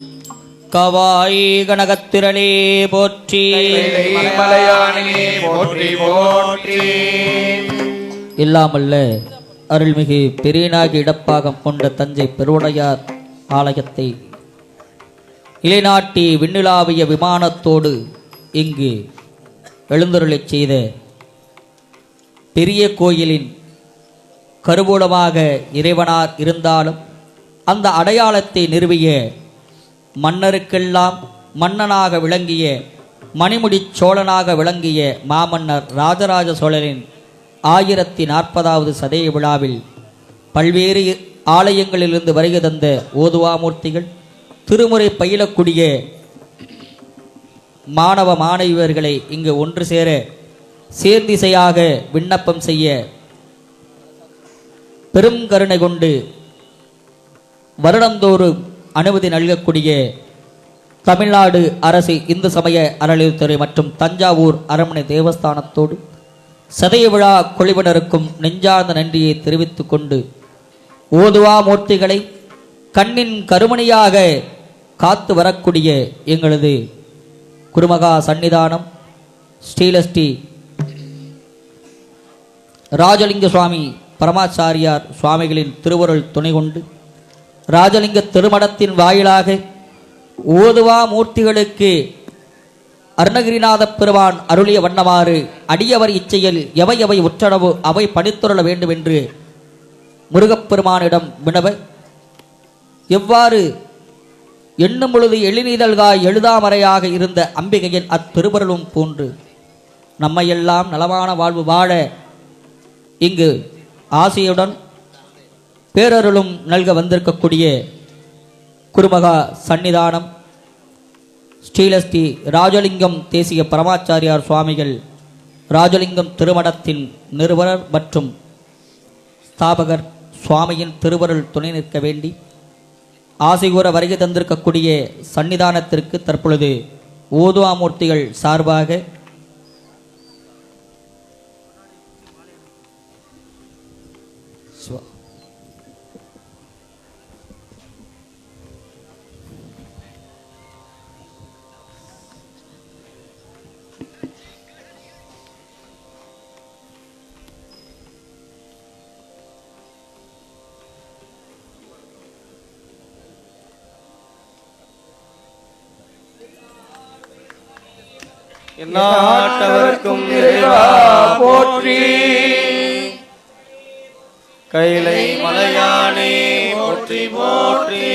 கவாய் கனகத்திரளே போற்றி மலையானே போற்றி போற்றி. இல்லாமல்ல அருள்மிகு பெரியநாகி இடப்பாகம் கொண்ட தஞ்சை பெருவுடையார் ஆலயத்தை இலைநாட்டி விண்ணிலாவிய விமானத்தோடு இங்கு எழுந்தருளச் செய்த பெரிய கோயிலின் கருவூலமாக இறைவனார் இருந்தாலும் அந்த அடையாளத்தை நிறுவிய மன்னருக்கெல்லாம் மன்னனாக விளங்கிய மணிமுடி சோழனாக விளங்கிய மாமன்னர் ராஜராஜ சோழரின் 1040வது சதய விழாவில் பல்வேறு ஆலயங்களிலிருந்து வருகை தந்த ஓதுவாமூர்த்திகள், திருமுறை பயிலக்கூடிய மாணவ மாணவியர்களை இங்கு ஒன்று சேர சேர்ந்திசையாக விண்ணப்பம் செய்ய பெரும் கருணை கொண்டு வருடந்தோறும் அனுமதி நல்கக்கூடிய தமிழ்நாடு அரசு இந்து சமய அறநிலையத்துறை மற்றும் தஞ்சாவூர் அரண்மனை தேவஸ்தானத்தோடு சதய விழா குழுவினருக்கும் நெஞ்சார்ந்த நன்றியை தெரிவித்துக் கொண்டு ஓதுவா மூர்த்திகளை கண்ணின் கருமணியாக காத்து வரக்கூடிய எங்களது குருமகா சன்னிதானம் ஸ்ரீலஸ்ரீ ராஜலிங்க சுவாமி பரமாச்சாரியார் சுவாமிகளின் திருவருள் துணை கொண்டு ராஜலிங்க திருமடத்தின் வாயிலாக ஓதுவா மூர்த்திகளுக்கு அருணகிரிநாத பெருமான் அருளிய வண்ணமாறு அடியவர் இச்சையில் எவை எவை உற்றனவோ அவை பணித்துரள வேண்டும் என்று முருகப்பெருமானிடம் வினவ, எவ்வாறு எண்ணும் பொழுது எழினீதழ்காய் எழுதாமறையாக இருந்த அம்பிகையின் அத்திருவருளும் போன்று நம்மையெல்லாம் நலமான வாழ்வு வாழ இங்கு ஆசையுடன் பேரருளும் நல்க வந்திருக்கக்கூடிய குருமகா சன்னிதானம் ஸ்ரீலஸ்ரீ ராஜலிங்கம் தேசிய பரமாச்சாரியார் சுவாமிகள் ராஜலிங்கம் திருமடத்தின் நிறுவனர் மற்றும் ஸ்தாபகர் சுவாமியின் திருவருள் துணை நிற்க வேண்டி ஆசை கூற வருகை தந்திருக்கக்கூடிய சன்னிதானத்திற்கு தற்பொழுது ஓதுவாமூர்த்திகள் சார்பாக நாட்டவர்க்கும் இறைவா போற்றி. கைலை மலையானே போற்றி போற்றி.